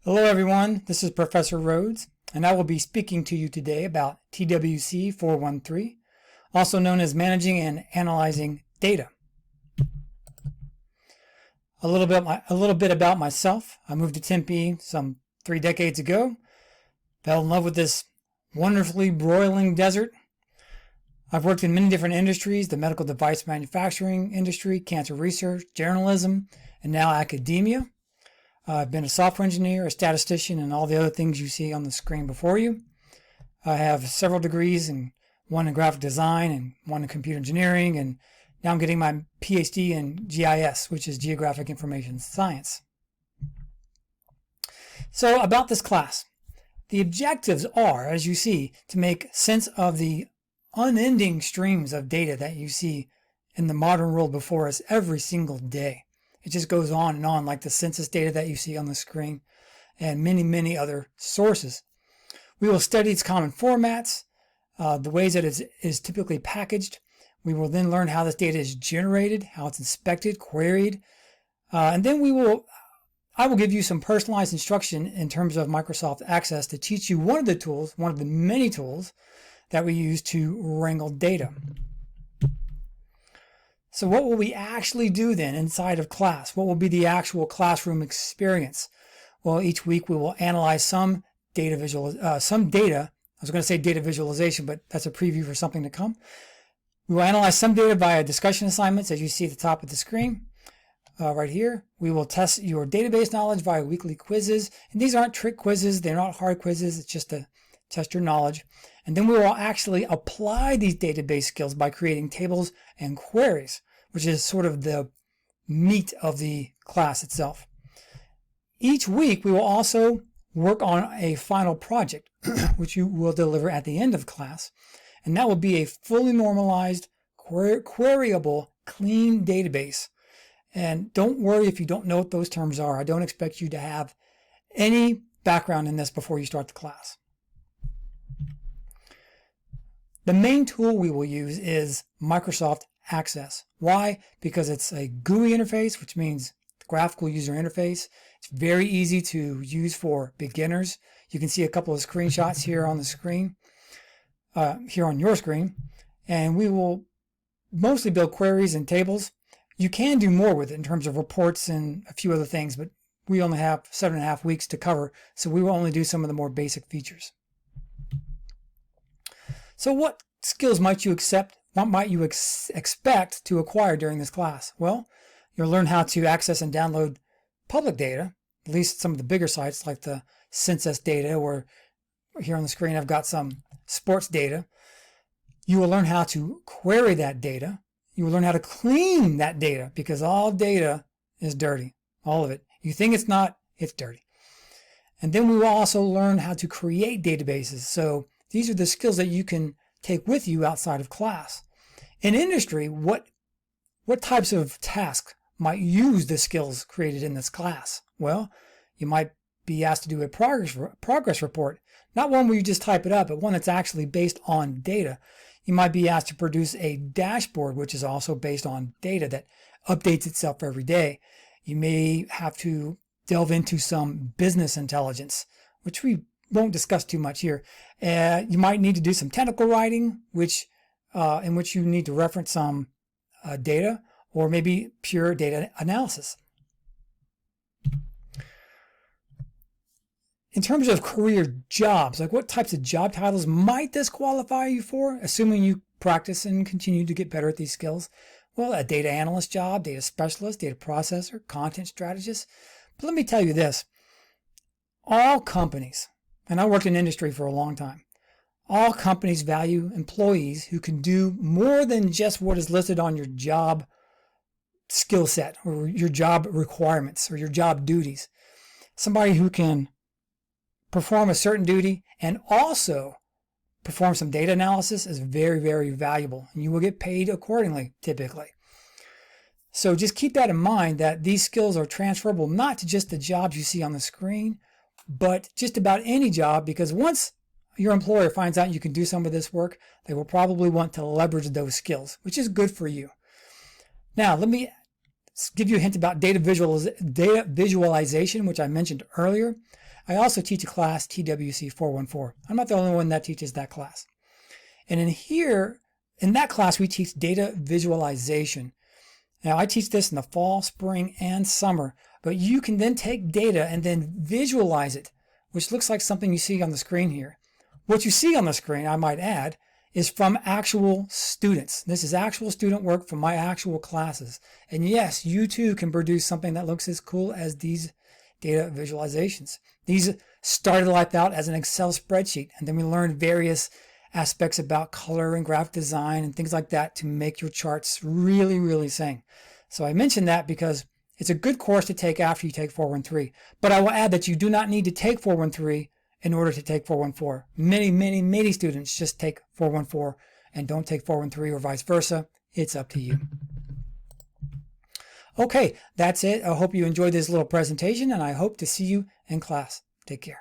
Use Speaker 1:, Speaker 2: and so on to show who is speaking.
Speaker 1: Hello everyone, this is Professor Rhodes, and I will be speaking to you today about TWC 413, also known as Managing and Analyzing Data. A little bit about myself. I moved to Tempe some 3 decades ago, fell in love with this wonderfully broiling desert. I've worked in many different industries, the medical device manufacturing industry, cancer research, journalism, and now academia. I've been a software engineer, a statistician, and all the other things you see on the screen before you. I have several degrees, one in graphic design and one in computer engineering, and now I'm getting my PhD in GIS, which is Geographic Information Science. So about this class, the objectives are, as you see, to make sense of the unending streams of data that you see in the modern world before us every single day. It just goes on and on, like the census data that you see on the screen and many, many other sources. We will study its common formats, the ways that it is typically packaged. We will then learn how this data is generated, how it's inspected, queried, and then I will give you some personalized instruction in terms of Microsoft Access to teach you one of the many tools that we use to wrangle data. So what will we actually do then inside of class? What will be the actual classroom experience? Well, each week we will analyze some data. I was going to say data visualization, but that's a preview for something to come. We will analyze some data via discussion assignments, as you see at the top of the screen, right here. We will test your database knowledge via weekly quizzes. And these aren't trick quizzes. They're not hard quizzes. It's just to test your knowledge. And then we will actually apply these database skills by creating tables and queries, which is sort of the meat of the class itself. Each week, we will also work on a final project, which you will deliver at the end of class. And that will be a fully normalized, queryable, clean database. And don't worry if you don't know what those terms are. I don't expect you to have any background in this before you start the class. The main tool we will use is Microsoft Access. Why? Because it's a GUI interface, which means graphical user interface. It's very easy to use for beginners. You can see a couple of screenshots here on the screen, here on your screen, and we will mostly build queries and tables. You can do more with it in terms of reports and a few other things, but we only have 7.5 weeks to cover, so we will only do some of the more basic features. So what skills might you expect to acquire during this class? Well, you'll learn how to access and download public data, at least some of the bigger sites like the census data, or here on the screen I've got some sports data. You will learn how to query that data. You will learn how to clean that data, because all data is dirty, all of it. You think it's not, it's dirty. And then we will also learn how to create databases. So these are the skills that you can take with you outside of class. In industry, what types of tasks might use the skills created in this class? Well, you might be asked to do a progress report, not one where you just type it up, but one that's actually based on data. You might be asked to produce a dashboard, which is also based on data that updates itself every day. You may have to delve into some business intelligence, which we won't discuss too much here. You might need to do some technical writing, in which you need to reference some data, or maybe pure data analysis. In terms of career jobs, like what types of job titles might this qualify you for, assuming you practice and continue to get better at these skills? Well, a data analyst job, data specialist, data processor, content strategist. But let me tell you this, all companies, and I worked in industry for a long time, all companies value employees who can do more than just what is listed on your job skill set or your job requirements or your job duties. Somebody who can perform a certain duty and also perform some data analysis is very, very valuable, and you will get paid accordingly typically. So just keep that in mind, that these skills are transferable not to just the jobs you see on the screen, but just about any job, because once your employer finds out you can do some of this work, they will probably want to leverage those skills, which is good for you. Now, let me give you a hint about data visualization, which I mentioned earlier. I also teach a class, TWC 414. I'm not the only one that teaches that class. And in that class, we teach data visualization. Now, I teach this in the fall, spring, and summer, but you can then take data and then visualize it, which looks like something you see on the screen here. What you see on the screen, I might add, is from actual students. This is actual student work from my actual classes. And yes, you too can produce something that looks as cool as these data visualizations. These started life out as an Excel spreadsheet, and then we learned various aspects about color and graphic design and things like that to make your charts really, really sing. So I mentioned that because it's a good course to take after you take 413. But I will add that you do not need to take 413 in order to take 414. Many students just take 414 and don't take 413 or vice versa. It's up to you. Okay, that's it. I hope you enjoyed this little presentation, and I hope to see you in class. Take care.